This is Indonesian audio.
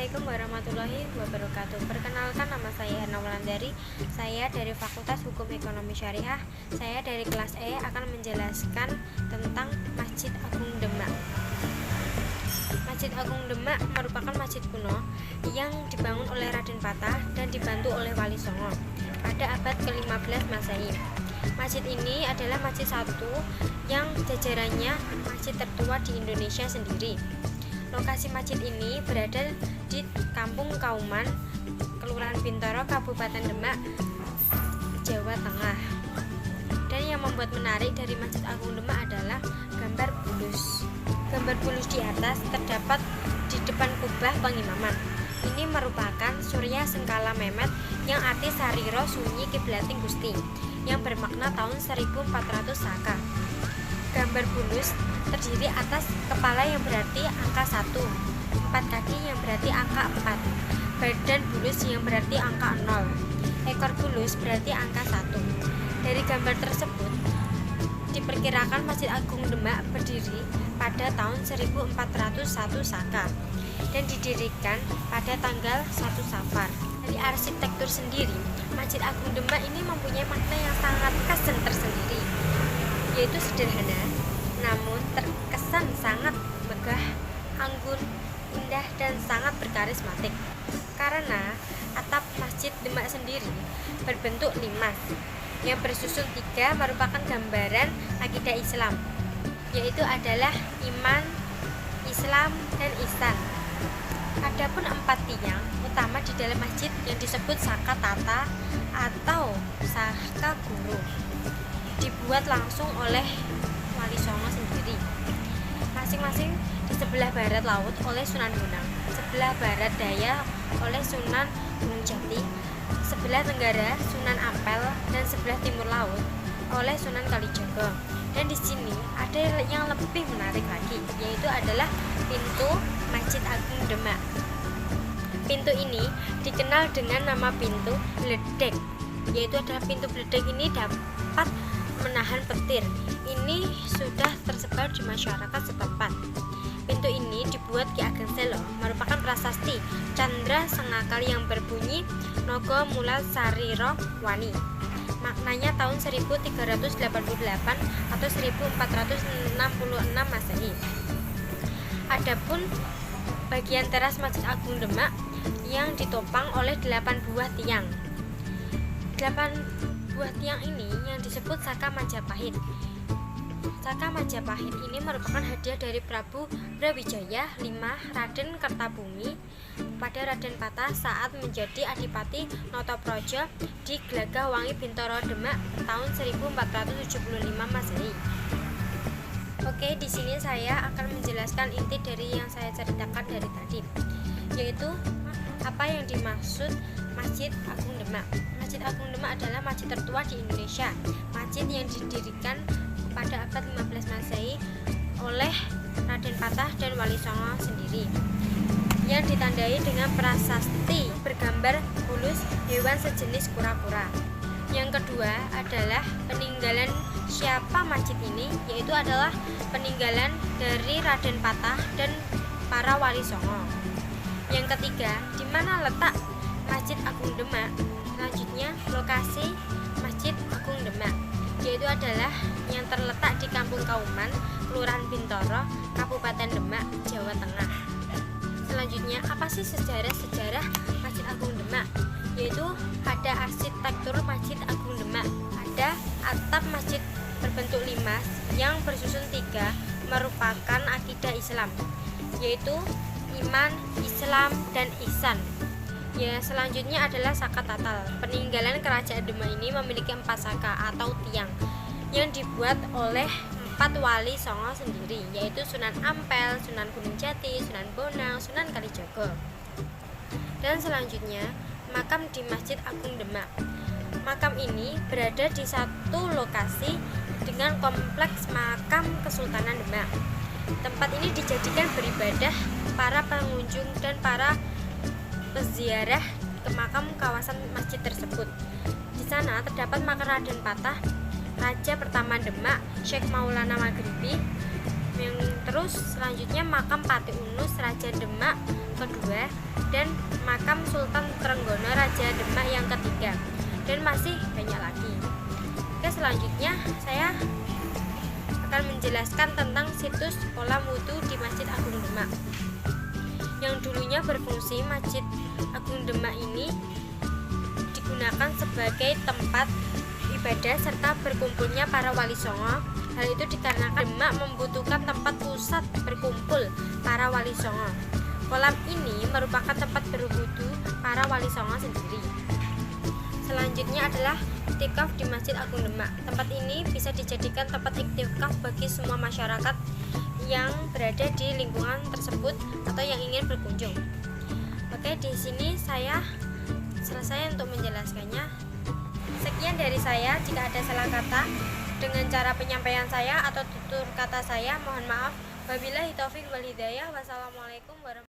Assalamualaikum warahmatullahi wabarakatuh. Perkenalkan, nama saya Erna Wulandari. Saya dari Fakultas Hukum Ekonomi Syariah. Saya dari kelas E akan menjelaskan tentang Masjid Agung Demak. Masjid Agung Demak merupakan masjid kuno yang dibangun oleh Raden Patah dan dibantu oleh Wali Songo pada abad ke-15 Masehi. Masjid ini adalah masjid satu yang jajarannya masjid tertua di Indonesia sendiri. Lokasi masjid ini berada di Kampung Kauman, Kelurahan Bintoro, Kabupaten Demak, Jawa Tengah. Dan yang membuat menarik dari Masjid Agung Demak adalah gambar bulus. Gambar bulus di atas terdapat di depan kubah pengimaman. Ini merupakan Surya Sengkala Memet yang arti Sariro Sunyi Kiblating Gusti, yang bermakna tahun 1400 Saka. Gambar bulus terdiri atas kepala yang berarti angka 1, 4 kaki yang berarti angka 4, badan bulus yang berarti angka 0, ekor bulus berarti angka 1. Dari gambar tersebut diperkirakan Masjid Agung Demak berdiri pada tahun 1401 Saka dan didirikan pada tanggal 1 Safar. Dari arsitektur sendiri, Masjid Agung Demak ini mempunyai makna yang sangat khas dan tersendiri, yaitu sederhana namun terkesan sangat megah, anggun, indah, dan sangat berkarismatik. Karena atap Masjid Demak sendiri berbentuk limas yang bersusun 3 merupakan gambaran akidah Islam, yaitu adalah iman, Islam, dan ihsan. Adapun 4 tiang utama di dalam masjid yang disebut Saka Tata atau Saka Guru dibuat langsung oleh Wali Songo sendiri, masing-masing di sebelah barat laut oleh Sunan Bonang, sebelah barat daya oleh Sunan Gunung Jati, sebelah tenggara Sunan Ampel, dan sebelah timur laut oleh Sunan Kalijaga. Dan di sini ada yang lebih menarik lagi, yaitu adalah pintu Masjid Agung Demak. Pintu ini dikenal dengan nama pintu Bledek, yaitu adalah pintu Bledek ini dapat menahan petir. Ini sudah tersebar di masyarakat setempat. Pintu ini dibuat Ki Ageng Selo, merupakan prasasti Candra Sengakal yang berbunyi Nogo Mulal Sariro Wani. Maknanya tahun 1388 atau 1466 Masehi. Adapun bagian teras Masjid Agung Demak yang ditopang oleh 8 buah tiang. 8 buah tiang ini yang disebut Saka Majapahit. Saka Majapahit ini merupakan hadiah dari Prabu Brawijaya V Raden Kertabumi pada Raden Patah saat menjadi Adipati Notoprojo di Glagahwangi Bintoro Demak tahun 1475 Masehi. Oke, di sini saya akan menjelaskan inti dari yang saya ceritakan dari tadi, yaitu apa yang dimaksud Masjid Agung Demak. Masjid Agung Demak adalah masjid tertua di Indonesia. Masjid yang didirikan pada abad 15 Masehi oleh Raden Patah dan Wali Songo sendiri, yang ditandai dengan prasasti bergambar bulus hewan sejenis kura-kura. Yang kedua adalah peninggalan siapa masjid ini, yaitu adalah peninggalan dari Raden Patah dan para Wali Songo. Yang ketiga, di mana letak Masjid Agung Demak. Selanjutnya, lokasi Masjid Agung Demak, yaitu adalah yang terletak di Kampung Kauman, Kelurahan Bintoro, Kabupaten Demak, Jawa Tengah. Selanjutnya, apa sih sejarah Masjid Agung Demak? Yaitu ada arsitektur Masjid Agung Demak. Ada atap masjid berbentuk limas yang bersusun 3 merupakan akidah Islam, yaitu iman, Islam, dan ihsan. Ya, selanjutnya adalah Saka Tatal. Peninggalan kerajaan Demak ini memiliki 4 saka atau tiang yang dibuat oleh 4 Wali Songo sendiri, yaitu Sunan Ampel, Sunan Gunung Jati, Sunan Bonang, Sunan Kalijaga. Dan selanjutnya, makam di Masjid Agung Demak. Makam ini berada di satu lokasi dengan kompleks makam Kesultanan Demak. Tempat ini dijadikan beribadah para pengunjung dan para peziarah ke makam kawasan masjid tersebut. Di sana terdapat makam Raden Patah, Raja pertama Demak, Syekh Maulana Maghribi, yang terus Terus selanjutnya makam Pati Unus Raja Demak kedua dan makam Sultan Trenggono Raja Demak yang ketiga, dan masih banyak lagi. Oke, selanjutnya saya akan menjelaskan tentang situs kolam wudhu di Masjid Agung Demak. Yang dulunya berfungsi, Masjid Agung Demak ini digunakan sebagai tempat ibadah serta berkumpulnya para wali songo. Hal itu dikarenakan Demak membutuhkan tempat pusat berkumpul para wali songo. Kolam ini merupakan tempat berwudu para wali songo sendiri. Selanjutnya adalah iktikaf di Masjid Agung Demak. Tempat ini bisa dijadikan tempat iktikaf bagi semua masyarakat yang berada di lingkungan tersebut atau yang ingin berkunjung. Oke, di sini saya selesai untuk menjelaskannya. Sekian dari saya. Jika ada salah kata dengan cara penyampaian saya atau tutur kata saya, mohon maaf. Wabillahi taufik wal hidayah. Wassalamualaikum warahmatullahi wabarakatuh.